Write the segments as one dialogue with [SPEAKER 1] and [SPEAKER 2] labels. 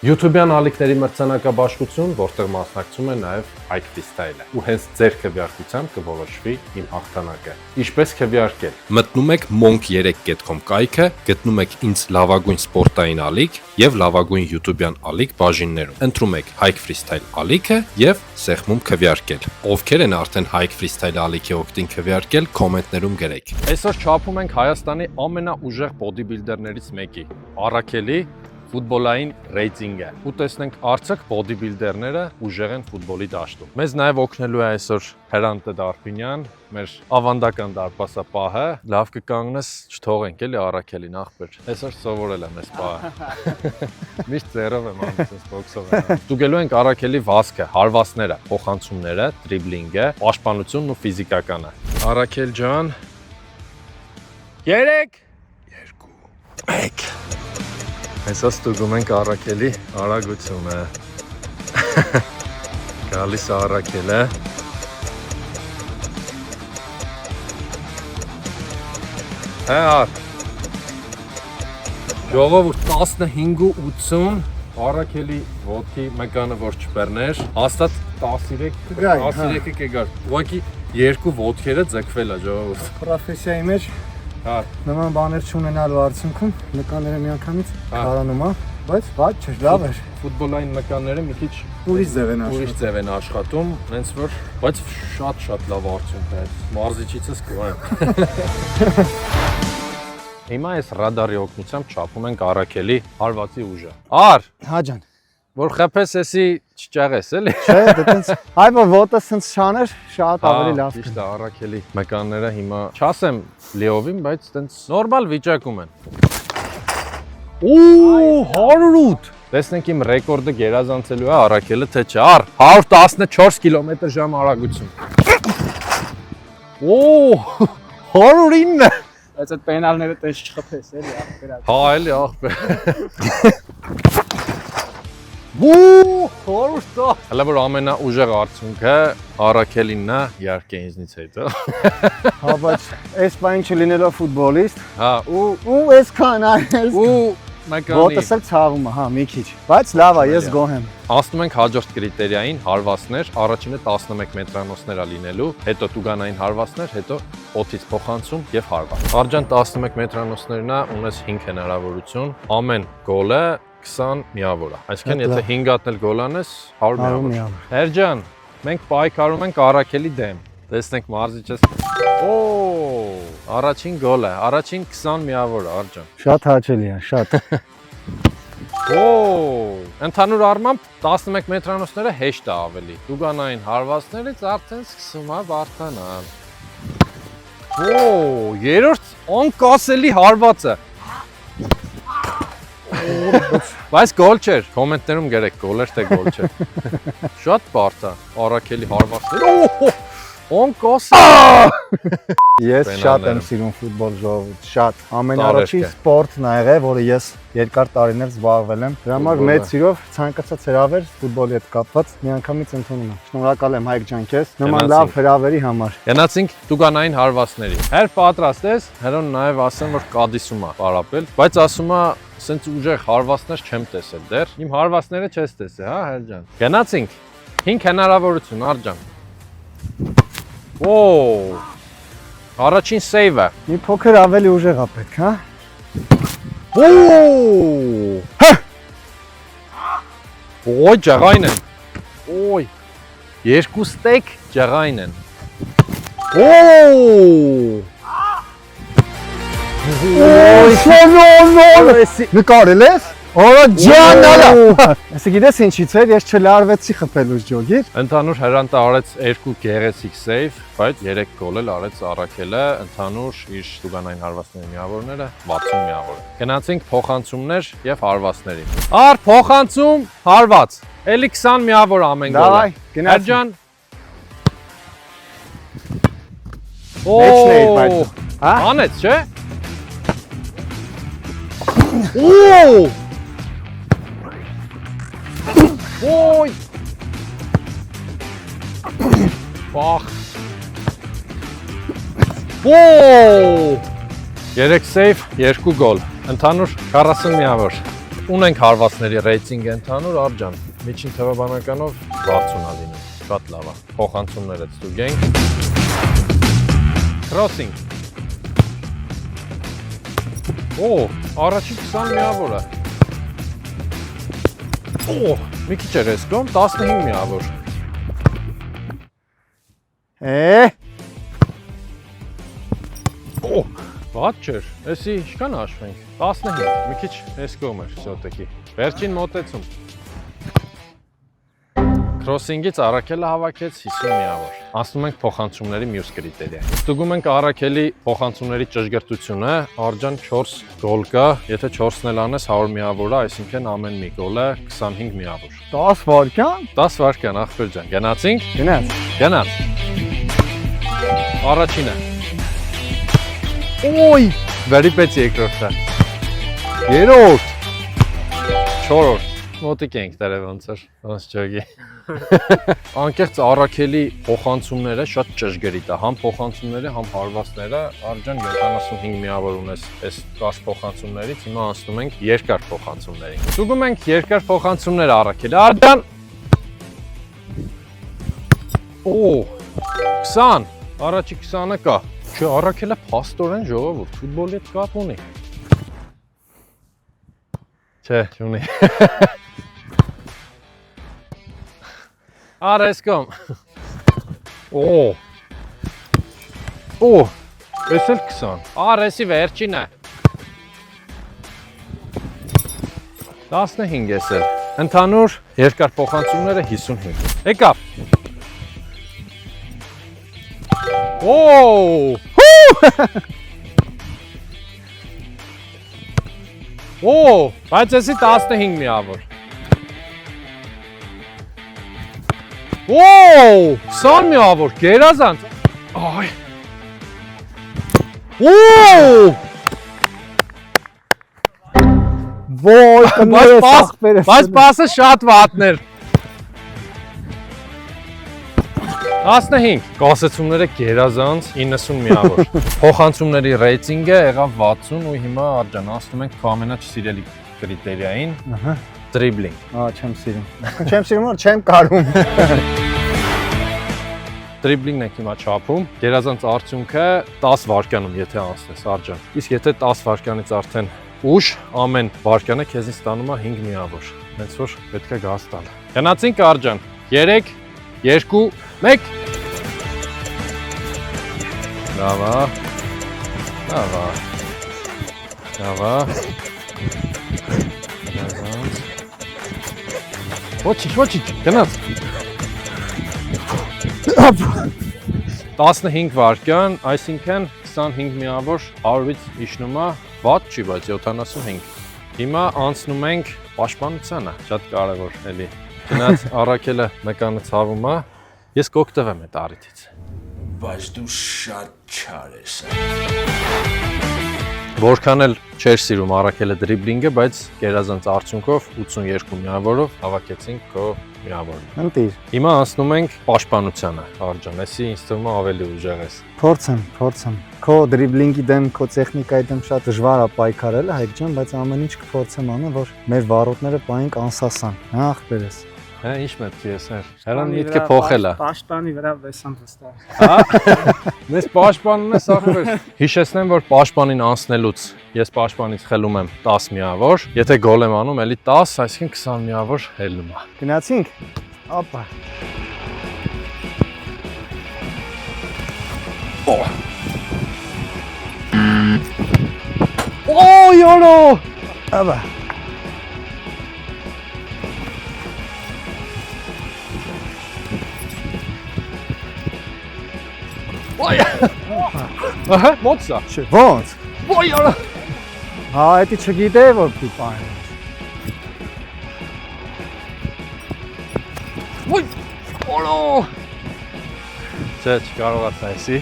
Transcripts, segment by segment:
[SPEAKER 1] YouTube-յան ալիքների մրցանակաբաշխություն, որտեղ մասնակցում է նաև Hike Freestyle-ը, ու հենց ձեր քվեարկությամբ կորոշվի իմ հաղթանակը։ Ինչպես քվեարկել։ Մտնում եք monk3.com կայքը, գտնում եք ինձ լավագույն սպորտային ալիք եւ լավագույն YouTube-յան ալիք բաժիններում։ Ընտրում եք Hike Freestyle ալիքը եւ սեղմում քվեարկել։ Ովքեր են արդեն Hike Freestyle ալիքի օգտին քվեարկել, կոմենտներում գրեք։ Այսօր չափում ենք Հայաստանի ամենաուժեղ բոդիբիլդերներից մեկի՝ Արաքելի ֆուտբոլային ռեյտինգը ու տեսնենք արդյոք բոդիբիլդերները ուժեղ են ֆուտբոլի դաշտում։ Մեզ նաև օգնելու է այսօր Հրանտե Դարբինյան, մեր ավանդական դարպասապահը։ Լավ կկանգնես, չթողենք էլի Արաքելին ախպեր։ Այսօր սովորել եմ այս պահը։ Միշտ ձեռով եմ անում, այս բոքսով եմ։ Ստուգելու ենք Արաքելի վազքը, հարվածները, փոխանցումները, դրիբլինգը, պաշտպանությունն ու ֆիզիկականը։ Արաքել ջան 3 2 1 Այսօր ստուգում ենք Արաքելի արագությունը։ Գալիս է Արաքելը։ Հա։ Ժողովուրդ 15:80 Արաքելի ոտքի մեկանը որ չբեռներ, հաստատ 13-ը կգար։ Ուղղակի երկու ոտքերը ձգվել է ժողովուրդ։
[SPEAKER 2] Պրոֆեսիայի մեջ
[SPEAKER 1] Հա,
[SPEAKER 2] նման բաներ չունենալու արդյունքում նկաները միանգամից քարանում է, բայց ված չէ, լավ էր։
[SPEAKER 1] Ֆուտբոլային նկանները մի քիչ
[SPEAKER 2] ուրիշ ձև են
[SPEAKER 1] աշխատում, հենց որ, բայց շատ լավ արդյունք է։ Մարզիչիցս կվայեմ։ Հիմա այս ռադարի օգնությամբ չափում ենք Արաքելի հարվածի ուժը։ Ար,
[SPEAKER 2] հա ջան,
[SPEAKER 1] որ խփես էսի չճաղես էլի։
[SPEAKER 2] Չէ, դենց այ որ ոտը սենց շաներ, շատ ավելի լավ։
[SPEAKER 1] Ճիշտ է, Արաքելի մեկանները հիմա չասեմ լիովին, բայց տենց նորմալ վիճակում են։ Ու 108։ Տեսնենք իմ ռեկորդը գերազանցելու է Արաքելը թե չէ։ Ար 114 կմ/ժ արագություն։ Օ 109։
[SPEAKER 2] Բայց այդ պենալները տես չխփես էլի ախպեր։
[SPEAKER 1] Հա, էլի ախպեր։ Ու 110։ Հələ որ ամենաուժեղ արդյունքը Արաքելինն է, իհարկե ինձնից հետո։
[SPEAKER 2] Հա, բայց այս բանը չլինելով ֆուտբոլիստ,
[SPEAKER 1] հա,
[SPEAKER 2] ու այսքան այս
[SPEAKER 1] ու մեկանի
[SPEAKER 2] ոտս էլ ցավում է, հա, մի քիչ։ Բայց լավ է, ես գոհ եմ։
[SPEAKER 1] Հասնում ենք հաջորդ կրիտերիային, հարվածներ, առաջինը 11 մետրանոցներ է լինելու, հետո տուգանային հարվածներ, հետո օդից փոխանցում եւ հարված։ Արջան 11 մետրանոցներն է, ունես 5 հնարավորություն, ամեն գոլը 20 միավոր է։ Այսինքն եթե 5 հատն էլ գոլ անես, 100 միավոր։ Հերջան, մենք պայքարում ենք Արաքելի դեմ։ Տեսնենք մարզիչս։ Օ, առաջին գոլը, առաջին 20 միավոր է, Արջան։
[SPEAKER 2] Շատ հաճելի է, շատ։
[SPEAKER 1] Օ, ընդհանուր առմամբ 11 մետրանոցները հեշտ է ավելի։ Տուգանային հարվածներից արդեն սկսում է բարթանալ։ Օ, երրորդ անկասելի հարվածը։ Բայց գոլ չէր, կոմենտներում գրեք գոլ էր թե գոլ չէ։ Շատ բարդ է Արաքելի հարվածները։ Անկասելի։
[SPEAKER 2] Ես շատ եմ սիրում ֆուտբոլ ժողովուրդ, շատ։ Ամենառաջին սպորտն ա եղել, որը ես երկար տարիներ զբաղվել եմ։ Դրա համար մեծ սիրով ցանկացած հրավեր ֆուտբոլի հետ կապված միանգամից ընդունում եմ։ Շնորհակալ եմ Հայկ ջան քեզ նման լավ հրավերի համար։
[SPEAKER 1] Գնացինք տուգանային հարվածների։ Հեր պատրաստ ես, հերոն նաև ասեմ, որ կադիսում է պարապել, բայց ասում է սենց ուժեղ հարվածներ չեմ տեսել դեռ։ Իմ հարվածները չես տեսել, հա, Հերջան։ Գնացինք 5 հնարավորություն, Արջան։ Օ! Առաջին սեյվը։
[SPEAKER 2] Մի փոքր ավելի ուժեղ է պետք, հա։
[SPEAKER 1] Օ! Օ, ջղայն են։ Օй։ Երկու ստեյք ջղայն են։ Օ!
[SPEAKER 2] Օй, նկարել ես։ Օ, ջան, ալա։ Այսը գիտես ինչից էր, ես չլարվեցի խփելուց ջոգիր։
[SPEAKER 1] Ընդհանուր Հրանտը արեց 2 գեղեցիկ սեյվ, բայց 3 գոլ էլ արեց Արաքելը, ընդհանուր իր տուգանային հարվածների միավորները 60 միավոր։ Գնացինք փոխանցումներ եւ հարվածների։ Ար փոխանցում, հարված։ Էլի 20 միավոր ամեն գոլը։
[SPEAKER 2] Դավայ, գնացինք։
[SPEAKER 1] Օ,
[SPEAKER 2] հա։
[SPEAKER 1] Անեց, չէ։ Օ! Ոյ! Բախ։ Օ! 3 սեյվ, 2 գոլ։ Ընդհանուր 40 միավոր։ Ունենք հարվածների ռեյտինգ ընդհանուր Արջան։ Միջին թվաբանականով 60-ա լինում։ Շատ լավ է։ Փոխանցումները ստուգենք։ Crossing։ Առաջին 20 միավոր է։ Մի քիչ էր էսկում, 15 միավոր։ Ված չէր, էսի ինչքան հաշվենք, 15, մի քիչ էսկում էր սյոտեկի, վերջին մոտեցում։ Քրոսինգից Արաքելը հավաքեց 50 միավոր, անցնում ենք փոխանցումների մյուս կրիտերիա։ Ստուգում ենք Արաքելի փոխանցումների ճշգրտությունը, Արջան 4 գոլ կա, եթե 4-ն էլ անես 100 միավոր է, այսինքն ամեն մի գոլը 25 միավոր։
[SPEAKER 2] 10 վայրկյան։ 10
[SPEAKER 1] վայրկյան, ախպեր ջան, գնացինք։ Գնաց։ Առաջինը։ Վերիպեց երկրորդը։ Երրորդ։ Չորրորդ։ Մոտիկ ենք դերև ոնց էր, ոնց ջոգի։ Անկեղծ Արաքելի փոխանցումները շատ ճշգրիտ է, համ փոխանցումները, համ հարվածները, Արջան 75 միավոր ունես այս կարճ փոխանցումներից, հիմա անցնում ենք երկար փոխանցումներին։ Ստուգում ենք երկար փոխանցումները Արաքելի։ Արջան 20, առաջի 20-ը կա։ Չէ, Արաքելը փաստորեն ժողովուրդ, ֆուտբոլի հետ կապ ունի։ Չէ, չունի։ Արա էսկոմ։ Էս էլ 20։ Արա էսի վերջինը։ 15 էս էլ։ Ընդհանուր երկար փոխանցումները 55։ Եկավ։ Բայց էսի 15 միավոր։ 20 միավոր, գերազանց։ Բայց պասը շատ վատներ։ 15, կասեցումները գերազանց 90 միավոր։ Փոխանցումների ռեյտինգը եղավ 60 ու հիմա Արջան ասում ենք քո ամենաչսիրելի կրիտերիային, դրիբլինգ։
[SPEAKER 2] Չեմ սիրում։ Չեմ սիրում, որ չեմ կարում։
[SPEAKER 1] Դրիբլինգն ենք հիմա չափում, գերազանց արդյունքը 10 վայրկյանում եթե անցնես Արջան։ Իսկ եթե 10 վայրկյանից արդեն ուշ, ամեն վայրկյանը քեզից ստանում է 5 միավոր։ Հենց որ պետք է գազ տալ։ Գնացինք Արջան։ 3, 2, 1։ Լավ է։ Լավ է։ Լավ է։ Գնացինք։ Ոչինչ, գնաց։ 15 վայրկյան, այսինքն 25 միավոր 100-ից իջնում է, վատ չի, բայց 75։ Հիմա անցնում ենք պաշտպանությանը, շատ կարևոր էլի։ Գնաց Արաքելը մեկանը ցավում է, ես կօգտվեմ այդ առիթից։
[SPEAKER 3] Բայց դու շատ չար ես։
[SPEAKER 1] Որքան էլ չէր սիրում Արաքելը դրիբլինգը, բայց գերազանց արդյունքով 82 միավորով հավաքեցինք քո միավորը։
[SPEAKER 2] Ընտիր։
[SPEAKER 1] Հիմա անցնում ենք պաշտպանությանը, Արջան, էսի ինձ թվում է ավելի ուժեղ ես։
[SPEAKER 2] Փորձեմ։ Քո դրիբլինգի դեմ, քո տեխնիկայի դեմ շատ դժվար է պայքարելը, Հայկ ջան, բայց ամեն ինչ կփորձեմ անել, որ մեր վարորդները պայենք անսասան։ Հա, ախպերես։
[SPEAKER 1] Հա, ինչ մտքի ես հեր։ Հերան միտքը փոխել է։
[SPEAKER 4] Պաշտպանի վրա վեսան վստահ։
[SPEAKER 1] Հա։ Ես պաշտպանում ես ախպեր։ Հիշեցնեմ, որ պաշտպանին անցնելուց ես պաշտպանից խելում եմ 10 միավոր, եթե գոլ եմ անում, էլի 10, այսինքն 20 միավոր հելնում է։
[SPEAKER 2] Գնացինք։ Ապա։ Յորո։ Ապա։
[SPEAKER 1] Ահա, մոծա։
[SPEAKER 2] Ոնց։
[SPEAKER 1] Յորո։
[SPEAKER 2] Հա, էդի չգիտե որ պիտի։
[SPEAKER 1] Յորո։ Չէ, չկարողացա էսի։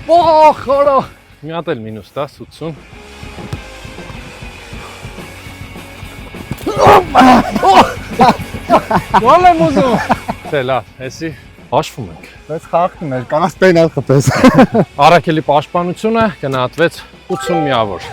[SPEAKER 1] Յորո։ Մի հատ էլ մինուս 10, 80։ Գոլ եմ ուզում։ Չէ, լավ, էսի հաշվում ենք։
[SPEAKER 2] Բայց խաղում էր, կանաց պենալ խփես։
[SPEAKER 1] Արաքելի պաշտպանությունը գնահատվեց 80 միավոր։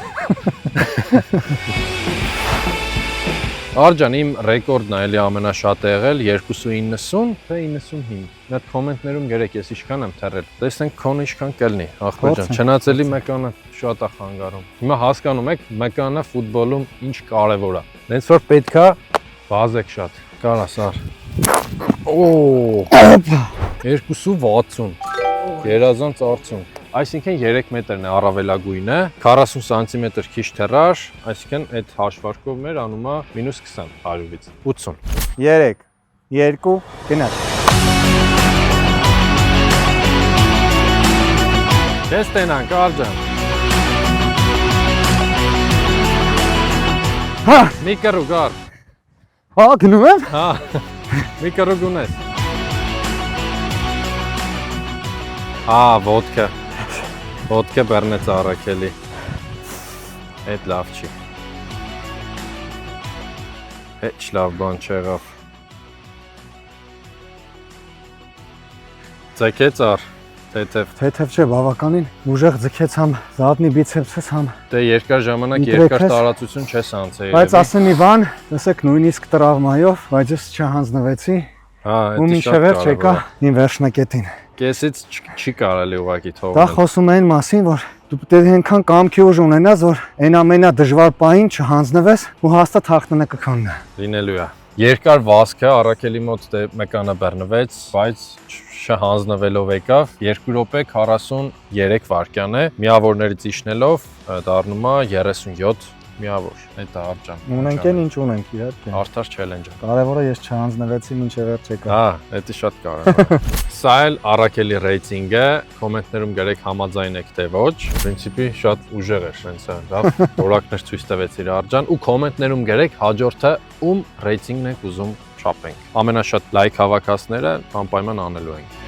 [SPEAKER 1] Արջան, իմ ռեկորդն է էլի ամենաշատը եղել 290 թե 95։ Այդ կոմենտներում գրեք, ես ինչքան եմ թռել։ Տեսնենք քոնը ինչքան կլինի, ախպեր ջան։ Չնայած մեկանը շատ է խանգարում։ Հիմա հասկանում եք, մեկանը ֆուտբոլում ինչ կարևոր է։ Դենց որ պետքա բազեք շատ։ Կարա սար։ Օ! 260։ Երազանց արցուն։ Այսինքն 3 մետրն է առավելագույնը, 40 սանտիմետր քիչ թռար, այսինքն այդ հաշվարկով մեր անում է -20 100-ից 80։
[SPEAKER 2] 3, 2, գնաց։
[SPEAKER 1] Ես տենանք, Արջան։
[SPEAKER 2] Հա,
[SPEAKER 1] Մի կռու գար։
[SPEAKER 2] հա, գնում եմ։
[SPEAKER 1] Հա։ Մի կռու գունես։ Հա, ոդկա։ Ոդկա բեռնեց Արաքելի։ Այդ լավ չի։ Հետ լավ բան չեղավ։ Ձգեց ար, թեթև։
[SPEAKER 2] Թեթև չէ, բավականին ուժեղ ձգեց համ զատնի բիցեպսս համ։
[SPEAKER 1] Դե երկար ժամանակ երկար տարածություն չես անցել։
[SPEAKER 2] Բայց ասեմ մի բան, տեսեք նույնիսկ տրավմայով, բայց ես չհանձնվեցի։
[SPEAKER 1] Հա,
[SPEAKER 2] ու մինչև վերջ եկա իմ վերջնակետին։
[SPEAKER 1] Կեսից չի կարելի ուղակի
[SPEAKER 2] Դա
[SPEAKER 1] թողնել։
[SPEAKER 2] խոսում են մասին, որ դու պետք է այնքան կամքի ուժ ունենաս, որ այն ամենադժվար պահին չհանձնվես ու հաստատ հաղթանը կքաննա։
[SPEAKER 1] Լինելու է։ Երկար վազքը Արաքելի մոտ դե մեկանը բռնվեց, բայց չհանձնվելով եկավ 2 րոպե 43 վայրկյան է, միավորներից իջնելով դառնում է 37 միավոր։ Այդ է Արջան։
[SPEAKER 2] Ունենք են ինչ ունենք, իհարկե։
[SPEAKER 1] Արդար չելենջը։
[SPEAKER 2] Կարևորը ես չհանձնվեցի մինչև վերջ եկա։
[SPEAKER 1] Հա, դա շատ կարևոր է։ Սա էլ Արաքելի ռեյտինգը, կոմենտներում գրեք համաձայն եք թե ոչ։ Պրինցիպի շատ ուժեղ է, սենց է, լավ որակներ ցույց տվեցիր Արջան ու կոմենտներում գրեք հաջորդը ում ռեյտինգն եք ուզում չափենք։ Ամենաշատ լայք հավաքածները անպայման անելու ենք։